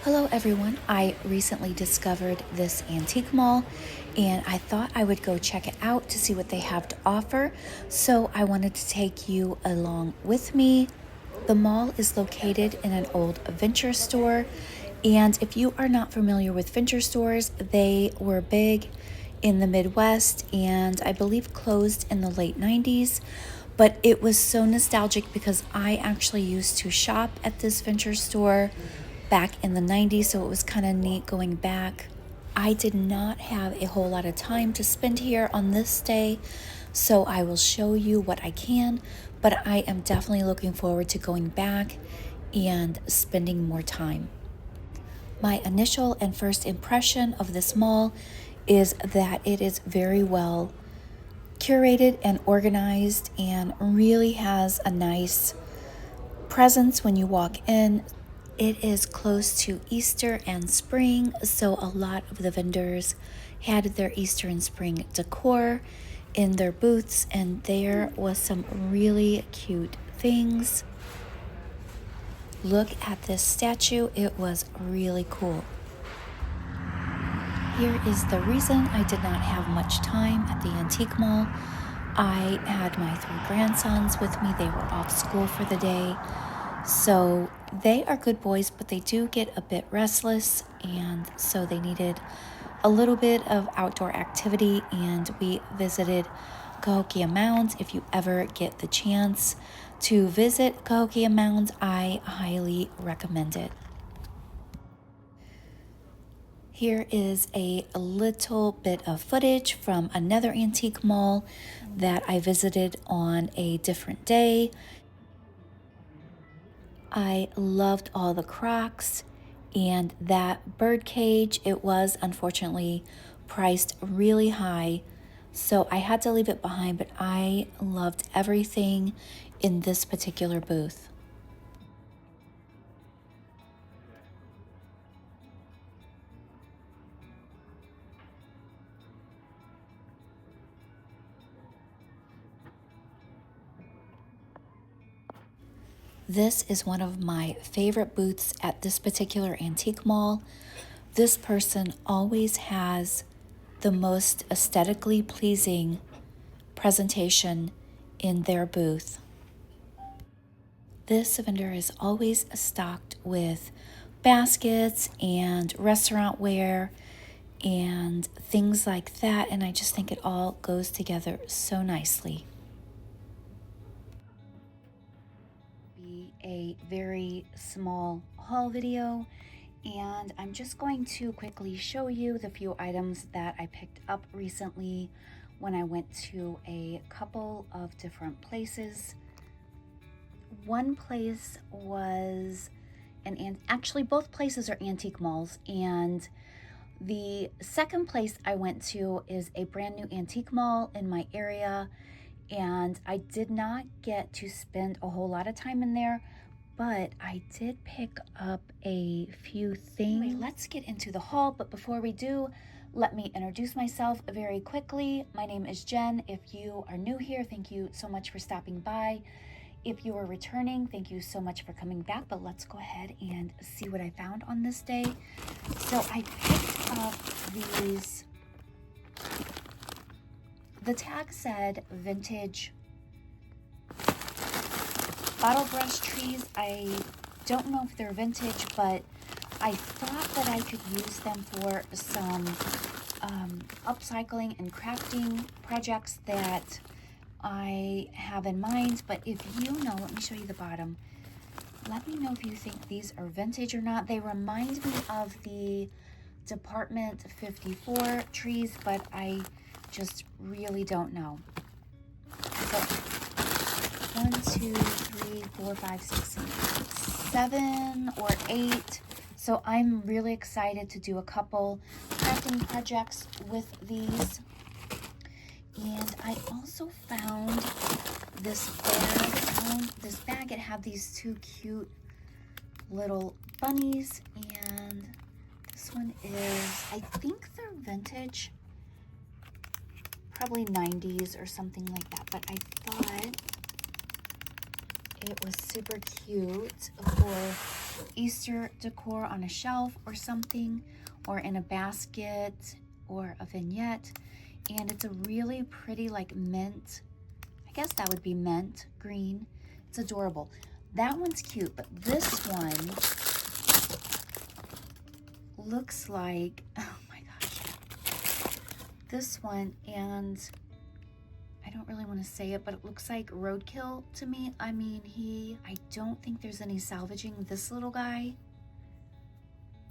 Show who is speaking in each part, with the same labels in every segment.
Speaker 1: Hello everyone, I recently discovered this antique mall and I thought I would go check it out to see what they have to offer, so I wanted to take you along with me. The mall is located in an old vintage store, and if you are not familiar with vintage stores, they were big in the Midwest and I believe closed in the late 90s. But it was so nostalgic because I actually used to shop at this vintage store back in the 90s, so it was kind of neat going back. I did not have a whole lot of time to spend here on this day, so I will show you what I can, but I am definitely looking forward to going back and spending more time. My initial and first impression of this mall is that it is very well curated and organized and really has a nice presence when you walk in. It is close to Easter and spring, so a lot of the vendors had their Easter and spring decor in their booths, and there was some really cute things. Look at this statue, it was really cool. Here is the reason I did not have much time at the antique mall. I had my 3 grandsons with me. They were off school for the day. So they are good boys, but they do get a bit restless, and so they needed a little bit of outdoor activity, and we visited Cahokia Mounds. If you ever get the chance to visit Cahokia Mounds, I highly recommend it. Here is a little bit of footage from another antique mall that I visited on a different day. I loved all the Crocs and that bird cage. It was unfortunately priced really high, so I had to leave it behind, but I loved everything in this particular booth. This is one of my favorite booths at this particular antique mall. This person always has the most aesthetically pleasing presentation in their booth. This vendor is always stocked with baskets and restaurant wear and things like that, and I just think it all goes together so nicely. Be a very small haul video, and I'm just going to quickly show you the few items that I picked up recently when I went to a couple of different places. One place was actually both places are antique malls, and the second place I went to is a brand new antique mall in my area, and I did not get to spend a whole lot of time in there, but I did pick up a few things. Anyway, let's get into the haul, but before we do, let me introduce myself very quickly. My name is Jen. If you are new here, thank you so much for stopping by. If you are returning, thank you so much for coming back, but let's go ahead and see what I found on this day. So I picked up these, the tag said vintage bottle brush trees. I don't know if they're vintage, but I thought that I could use them for some upcycling and crafting projects that I have in mind. But if you know, let me show you the bottom. Let me know if you think these are vintage or not. They remind me of the Department 54 trees, but I just really don't know. So 1, 2, 3, 4, 5, 6, 7 or 8. So I'm really excited to do a couple crafting projects with these. And I also found this bag. It had these 2 cute little bunnies, and this one is, I think they're vintage, probably 90s or something like that, but I thought it was super cute for Easter decor on a shelf or something, or in a basket or a vignette. And it's a really pretty like mint, I guess that would be mint green. It's adorable. That one's cute, but this one looks like, oh my gosh, this one, and I don't really want to say it, but it looks like roadkill to me. I mean, I don't think there's any salvaging this little guy.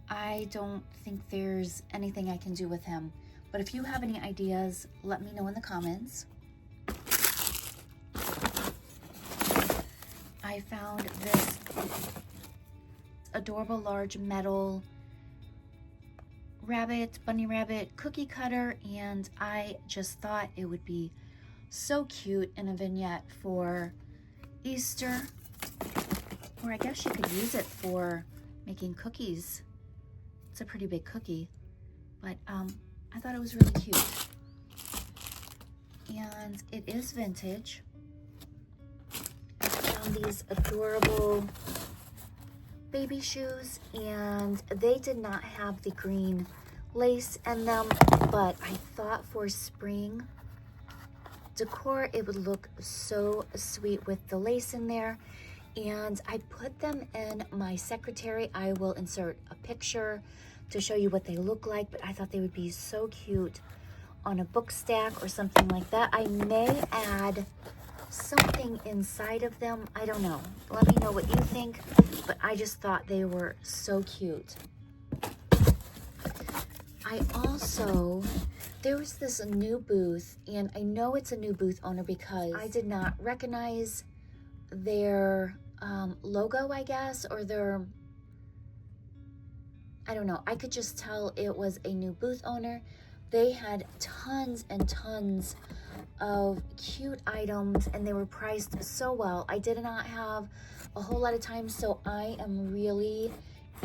Speaker 1: I don't think there's anything I can do with him. But if you have any ideas, let me know in the comments. I found this adorable large metal bunny rabbit cookie cutter, and I just thought it would be so cute in a vignette for Easter, or I guess you could use it for making cookies. It's a pretty big cookie, but I thought it was really cute. And it is vintage. I found these adorable baby shoes, and they did not have the green lace in them, but I thought for spring decor it would look so sweet with the lace in there. And I put them in my secretary. I will insert a picture to show you what they look like, but I thought they would be so cute on a book stack or something like that. I may add something inside of them. I don't know. Let me know what you think, but I just thought they were so cute. There was this new booth, and I know it's a new booth owner because I did not recognize their logo, I guess, or their, I don't know. I could just tell it was a new booth owner. They had tons and tons of cute items, and they were priced so well. I did not have a whole lot of time, so I am really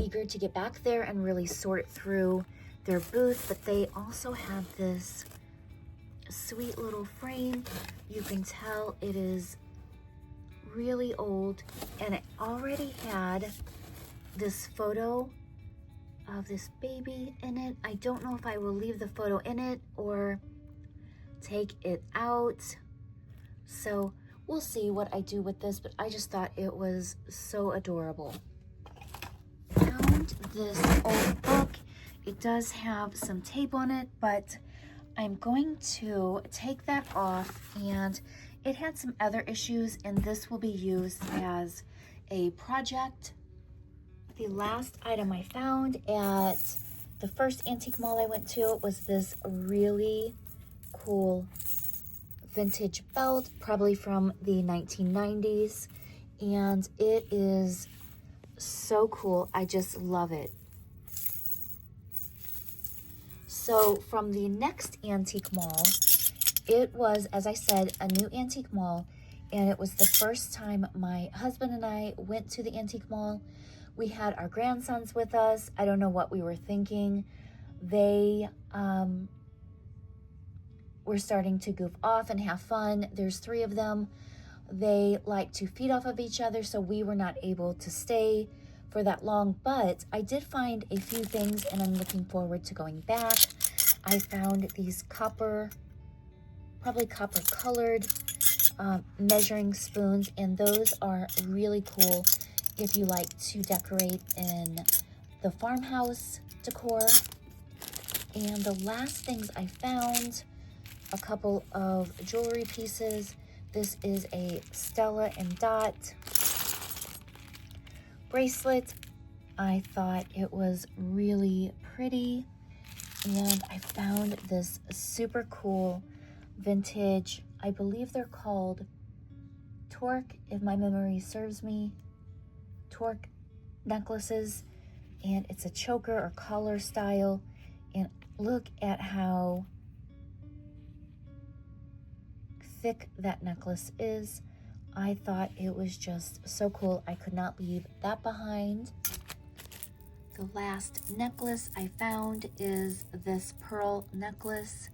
Speaker 1: eager to get back there and really sort through their booth. But they also have this sweet little frame. You can tell it is really old, and it already had this photo of this baby in it. I don't know if I will leave the photo in it or take it out, so we'll see what I do with this, but I just thought it was so adorable. Found this old book. It does have some tape on it, but I'm going to take that off, and it had some other issues, and this will be used as a project. The last item I found at the first antique mall I went to was this really cool vintage belt, probably from the 1990s, and it is so cool. I just love it. So from the next antique mall, it was, as I said, a new antique mall, and it was the first time my husband and I went to the antique mall. We had our grandsons with us. I don't know what we were thinking. They were starting to goof off and have fun. There's 3 of them. They like to feed off of each other, so we were not able to stay for that long, but I did find a few things, and I'm looking forward to going back. I found these probably copper colored measuring spoons, and those are really cool if you like to decorate in the farmhouse decor. And the last things I found, a couple of jewelry pieces. This is a Stella and Dot bracelet. I thought it was really pretty. And I found this super cool vintage, I believe they're called Torque, if my memory serves me, Torque necklaces, and it's a choker or collar style. And look at how thick that necklace is. I thought it was just so cool. I could not leave that behind. The last necklace I found is this pearl necklace.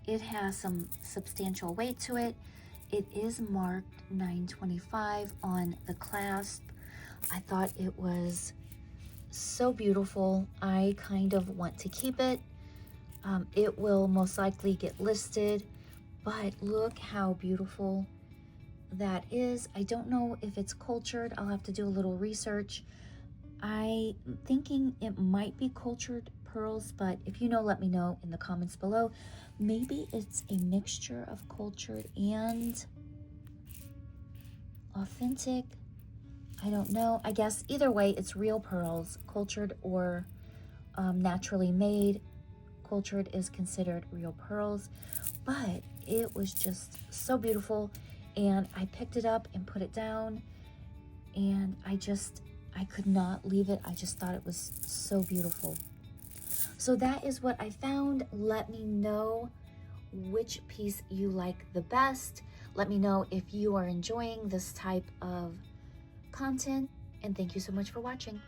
Speaker 1: It has some substantial weight to it. It is marked $9.25 on the clasp. I thought it was so beautiful. I kind of want to keep it. It will most likely get listed, but look how beautiful that is. I don't know if it's cultured. I'll have to do a little research. I'm thinking it might be cultured pearls, but if you know, let me know in the comments below. Maybe it's a mixture of cultured and authentic. I don't know. I guess either way, it's real pearls, cultured or naturally made. Cultured is considered real pearls, but it was just so beautiful, and I picked it up and put it down, and I could not leave it. I just thought it was so beautiful. So that is what I found. Let me know which piece you like the best. Let me know if you are enjoying this type of content, and thank you so much for watching.